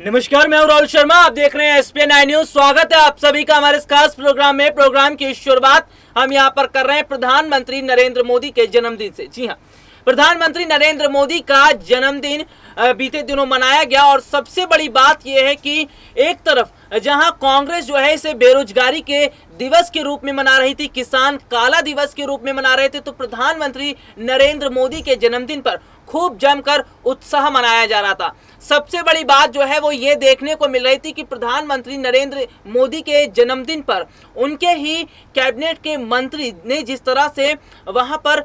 नमस्कार, मैं हूं राहुल शर्मा। आप देख रहे हैं एसपीएन 9 न्यूज। स्वागत है आप सभी का हमारे इस खास प्रोग्राम में। प्रोग्राम की शुरुआत हम यहां पर कर रहे हैं प्रधानमंत्री नरेंद्र मोदी के जन्मदिन से। जी हां, प्रधानमंत्री नरेंद्र मोदी का जन्मदिन बीते दिनों मनाया गया और सबसे बड़ी बात यह है कि एक तरफ जहां कांग्रेस जो है इसे बेरोजगारी के दिवस के रूप में मना रही थी, किसान काला दिवस के रूप में मना रहे थे, तो प्रधानमंत्री नरेंद्र मोदी के जन्मदिन पर खूब जमकर उत्साह मनाया जा रहा था। सबसे बड़ी बात जो है वो ये देखने को मिल रही थी कि प्रधानमंत्री नरेंद्र मोदी के जन्मदिन पर उनके ही कैबिनेट के मंत्री ने जिस तरह से वहां पर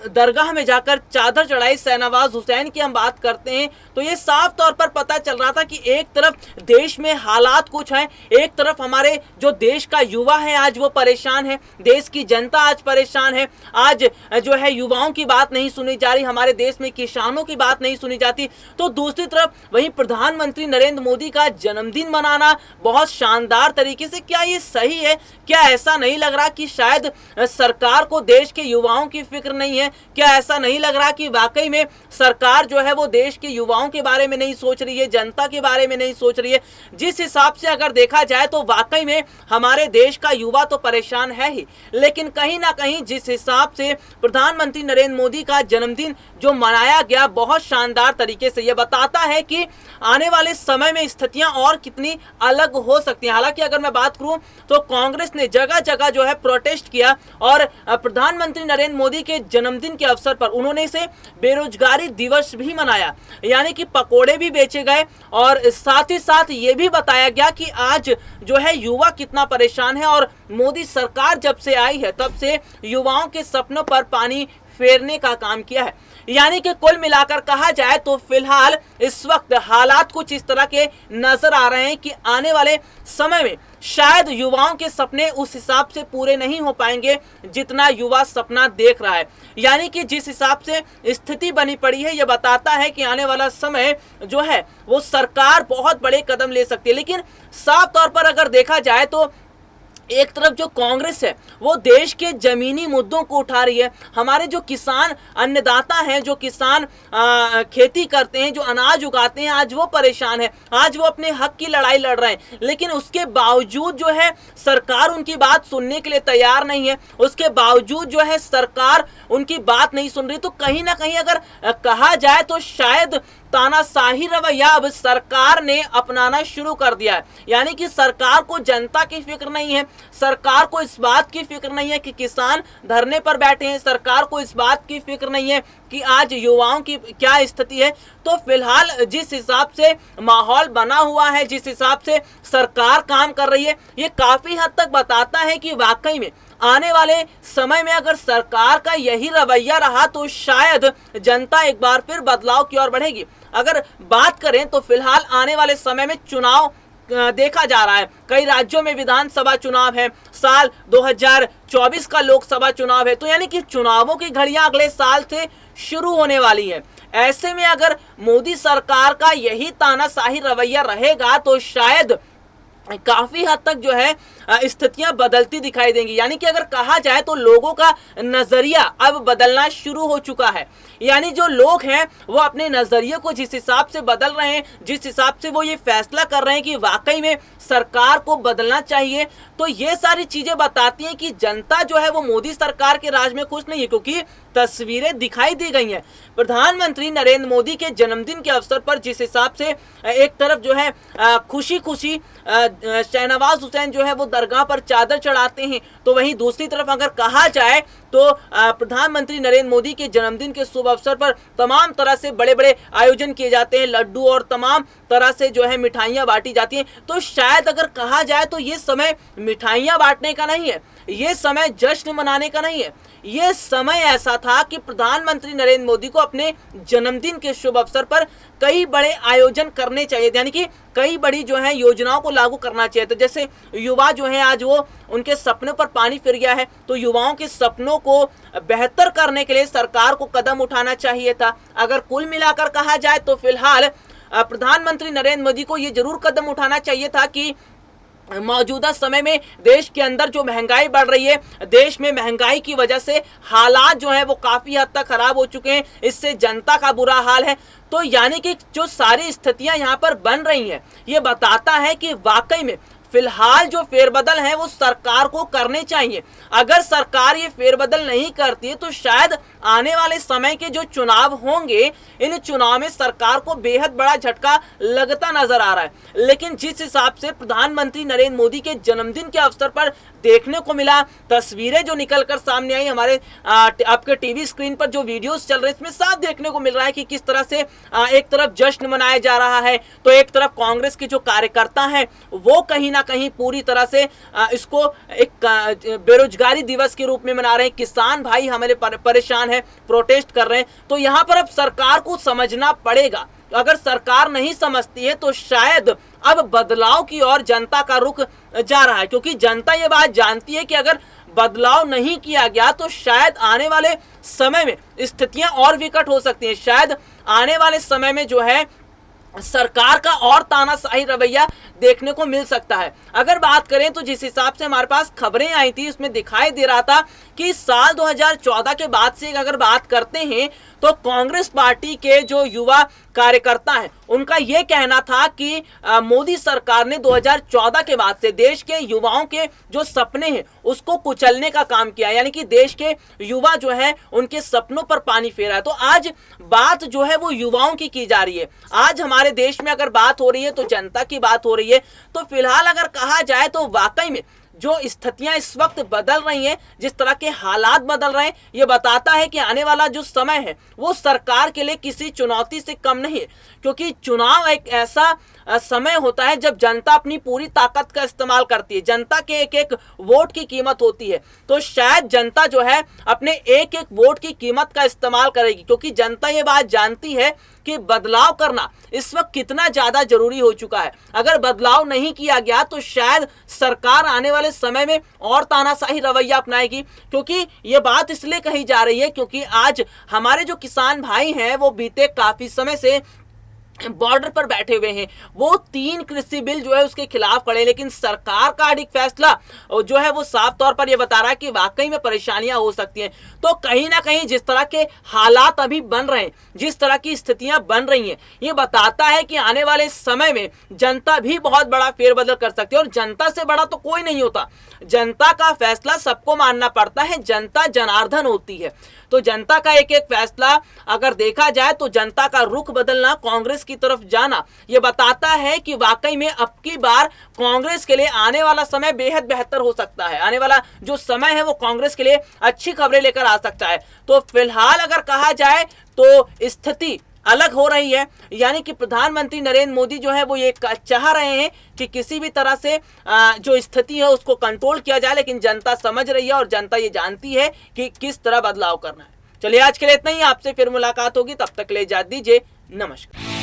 दरगाह में जाकर चादर चढ़ाई, शाहनवाज हुसैन की हम बात करते हैं तो ये साफ तौर पर पता चल रहा था कि एक तरफ देश में हालात कुछ हैं, एक तरफ हमारे जो देश का युवा है आज वो परेशान है, देश की जनता आज परेशान है। आज जो है युवाओं की बात नहीं सुनी जा रही, हमारे देश में किसानों की बात नहीं सुनी जाती, तो दूसरी तरफ वहीं प्रधानमंत्री नरेंद्र मोदी का जन्मदिन मनाना बहुत शानदार तरीके से, क्या ये सही है? क्या ऐसा नहीं लग रहा कि शायद सरकार को देश के युवाओं की फिक्र नहीं है? क्या ऐसा नहीं लग रहा कि वाकई में सरकार जो है वो देश के युवाओं के बारे में नहीं सोच रही है, जनता के बारे में नहीं सोच रही है? जिस हिसाब से अगर देखा जाए तो वाकई में हमारे देश का युवा तो परेशान है ही, लेकिन कहीं ना कहीं जिस हिसाब से प्रधानमंत्री नरेंद्र मोदी का जन्मदिन जो मनाया गया बहुत शानदार तरीके से, यह बताता है कि आने वाले समय में स्थितियां और कितनी अलग हो सकती हैं। हालांकि अगर मैं बात करूं तो कांग्रेस ने जगह जगह जो है प्रोटेस्ट किया और प्रधानमंत्री नरेंद्र मोदी के जन्मदिन के अवसर पर उन्होंने इसे बेरोजगारी दिवस भी मनाया, यानी कि पकोड़े भी बेचे गए और साथ ही साथ ये भी बताया गया कि आज जो है युवा कितना परेशान है और मोदी सरकार जब से आई है तब से युवाओं के सपनों पर पानी फेरने का काम किया है। यानी कि कुल मिलाकर कहा जाए तो फिलहाल इस वक्त हालात कुछ इस तरह के नजर आ रहे हैं कि आने वाले समय में शायद युवाओं के सपने उस हिसाब से पूरे नहीं हो पाएंगे जितना युवा सपना देख रहा है। यानी कि जिस हिसाब से स्थिति बनी पड़ी है, यह बताता है कि आने वाला समय जो है वो सरकार बहुत बड़े कदम ले सकती है। लेकिन साफ तौर पर अगर देखा जाए तो एक तरफ जो कांग्रेस है वो देश के जमीनी मुद्दों को उठा रही है, हमारे जो किसान अन्नदाता हैं, जो किसान खेती करते हैं, जो अनाज उगाते हैं, आज वो परेशान है, आज वो अपने हक की लड़ाई लड़ रहे हैं, लेकिन उसके बावजूद जो है सरकार उनकी बात सुनने के लिए तैयार नहीं है, उसके बावजूद जो है सरकार उनकी बात नहीं सुन रही। तो कहीं ना कहीं अगर कहा जाए तो शायद तानाशाही रवैया अब सरकार ने अपनाना शुरू कर दिया है। यानी कि सरकार को जनता की फिक्र नहीं है, सरकार को इस बात की फिक्र नहीं है कि किसान धरने पर बैठे हैं, सरकार को इस बात की फिक्र नहीं है कि आज युवाओं की क्या स्थिति है। तो फिलहाल जिस हिसाब से माहौल बना हुआ है, जिस हिसाब से सरकार काम कर रही है, ये काफी हद तक बताता है कि वाकई में आने वाले समय में अगर सरकार का यही रवैया रहा तो शायद जनता एक बार फिर बदलाव की ओर बढ़ेगी। अगर बात करें तो फिलहाल आने वाले समय में चुनाव देखा जा रहा है, कई राज्यों में विधानसभा चुनाव है, साल 2024 का लोकसभा चुनाव है, तो यानी कि चुनावों की घड़ियां अगले साल से शुरू होने वाली है। ऐसे में अगर मोदी सरकार का यही तानाशाही रवैया रहेगा तो शायद काफी हद तक जो है स्थितियां बदलती दिखाई देंगी। यानी कि अगर कहा जाए तो लोगों का नजरिया अब बदलना शुरू हो चुका है। यानी जो लोग हैं वो अपने नजरिए को जिस हिसाब से बदल रहे हैं, जिस हिसाब से वो ये फैसला कर रहे हैं कि वाकई में सरकार को बदलना चाहिए, तो ये सारी चीजें बताती हैं कि जनता जो है वो मोदी सरकार के राज में खुश नहीं है, क्योंकि तस्वीरें दिखाई दी गई हैं। प्रधानमंत्री नरेंद्र मोदी के जन्मदिन के अवसर पर जिस हिसाब से एक तरफ जो है खुशी खुशी शाहनवाज हुसैन जो है वो दरगाह पर चादर चढ़ाते हैं, तो वहीं दूसरी तरफ अगर कहा जाए तो प्रधानमंत्री नरेंद्र मोदी के जन्मदिन के शुभ अवसर पर तमाम तरह से बड़े बड़े आयोजन किए जाते हैं, लड्डू और तमाम तरह से जो है मिठाइयां बांटी जाती हैं। तो शायद अगर कहा जाए तो ये समय मिठाइयां बांटने का नहीं है, ये समय जश्न मनाने का नहीं है, ये समय ऐसा था कि प्रधानमंत्री नरेंद्र मोदी को अपने जन्मदिन के शुभ अवसर पर कई बड़े आयोजन करने चाहिए, यानी कि कई बड़ी जो है योजनाओं को लागू करना चाहिए। तो जैसे युवा जो है आज वो उनके सपनों पर पानी फिर गया है, तो युवाओं के सपनों को बेहतर करने के लिए सरकार को कदम उठाना चाहिए था। अगर कुल मिलाकर कहा जाए तो फिलहाल प्रधानमंत्री नरेंद्र मोदी को ये जरूर कदम उठाना चाहिए था कि मौजूदा समय में देश के अंदर जो महंगाई बढ़ रही है, देश में महंगाई की वजह से हालात जो है वो काफ़ी हद तक खराब हो चुके हैं, इससे जनता का बुरा हाल है। तो यानी कि जो सारी स्थितियां यहाँ पर बन रही हैं, ये बताता है कि वाकई में फिलहाल जो फेरबदल हैं वो सरकार को करने चाहिए। अगर सरकार ये फेरबदल नहीं करती है तो शायद आने वाले समय के जो चुनाव होंगे, इन चुनाव में सरकार को बेहद बड़ा झटका लगता नजर आ रहा है। लेकिन जिस हिसाब से प्रधानमंत्री नरेंद्र मोदी के जन्मदिन के अवसर पर देखने को मिला, तस्वीरें जो निकलकर सामने आई, हमारे आपके टीवी स्क्रीन पर जो वीडियोस चल रहे हैं, इसमें साफ देखने को मिल रहा है कि किस तरह से एक तरफ जश्न मनाया जा रहा है तो एक तरफ कांग्रेस के जो कार्यकर्ता हैं वो कहीं ना कहीं पूरी तरह से इसको एक बेरोजगारी दिवस के रूप में मना रहे हैं। किसान भाई हमारे परेशान है, प्रोटेस्ट कर रहे हैं। तो यहाँ पर अब सरकार को समझना पड़ेगा। अगर सरकार नहीं समझती है तो शायद अब बदलाव की ओर जनता का रुख जा रहा है, क्योंकि जनता ये बात जानती है कि अगर बदलाव नहीं किया गया तो शायद आने वाले समय में स्थितियां और विकट हो सकती हैं। शायद आने वाले समय में जो है सरकार का और तानाशाही रवैया देखने को मिल सकता है। अगर बात करें तो जिस हिसाब से हमारे पास खबरें आई थी उसमें दिखाई दे रहा था कि साल 2014 के बाद से अगर बात करते हैं तो कांग्रेस पार्टी के जो युवा कार्यकर्ता हैं उनका यह कहना था कि मोदी सरकार ने 2014 के बाद से देश के युवाओं के जो सपने हैं उसको कुचलने का काम किया, यानी कि देश के युवा जो है उनके सपनों पर पानी फेरा है। तो आज बात जो है वो युवाओं की जा रही है। आज हमारे देश में अगर बात हो रही है तो जनता की बात हो रही है। तो फिलहाल अगर कहा जाए तो वाकई में जो स्थितियां इस वक्त बदल रही हैं, जिस तरह के हालात बदल रहे हैं, ये बताता है कि आने वाला जो समय है वो सरकार के लिए किसी चुनौती से कम नहीं है, क्योंकि चुनाव एक ऐसा समय होता है जब जनता अपनी पूरी ताकत का इस्तेमाल करती है। जनता के एक एक वोट की कीमत होती है। तो शायद जनता जो है अपने एक एक वोट की कीमत का इस्तेमाल करेगी, क्योंकि जनता ये बात जानती है कि बदलाव करना इस वक्त कितना ज्यादा जरूरी हो चुका है। अगर बदलाव नहीं किया गया तो शायद सरकार आने वाले समय में और तानाशाही रवैया अपनाएगी। क्योंकि ये बात इसलिए कही जा रही है क्योंकि आज हमारे जो किसान भाई हैं वो बीते काफी समय से बॉर्डर पर बैठे हुए हैं। वो 3 कृषि बिल जो है उसके खिलाफ खड़े, लेकिन सरकार का एक फैसला जो है वो साफ तौर पर यह बता रहा है कि वाकई में परेशानियां हो सकती हैं। तो कहीं ना कहीं जिस तरह के हालात अभी बन रहे हैं, जिस तरह की स्थितियां बन रही हैं, ये बताता है कि आने वाले समय में जनता भी बहुत बड़ा फेरबदल कर सकती है। और जनता से बड़ा तो कोई नहीं होता। जनता का फैसला सबको मानना पड़ता है। जनता जनार्दन होती है। तो जनता का एक एक फैसला अगर देखा जाए तो जनता का रुख बदलना, कांग्रेस की तरफ जाना, यह बताता है कि वाकई में अब की बार कांग्रेस के लिए आने वाला समय बेहद बेहतर हो सकता है। आने वाला जो समय है वो कांग्रेस के लिए अच्छी खबरें लेकर आ सकता है। तो फिलहाल अगर कहा जाए तो स्थिति अलग हो रही है, यानी कि प्रधानमंत्री नरेंद्र मोदी जो है वो ये चाह रहे हैं कि किसी भी तरह से जो स्थिति है उसको कंट्रोल किया जाए, लेकिन जनता समझ रही है और जनता ये जानती है कि किस तरह बदलाव करना है। चलिए आज के लिए इतना ही, आपसे फिर मुलाकात होगी, तब तक ले इजाजत दीजिए, नमस्कार।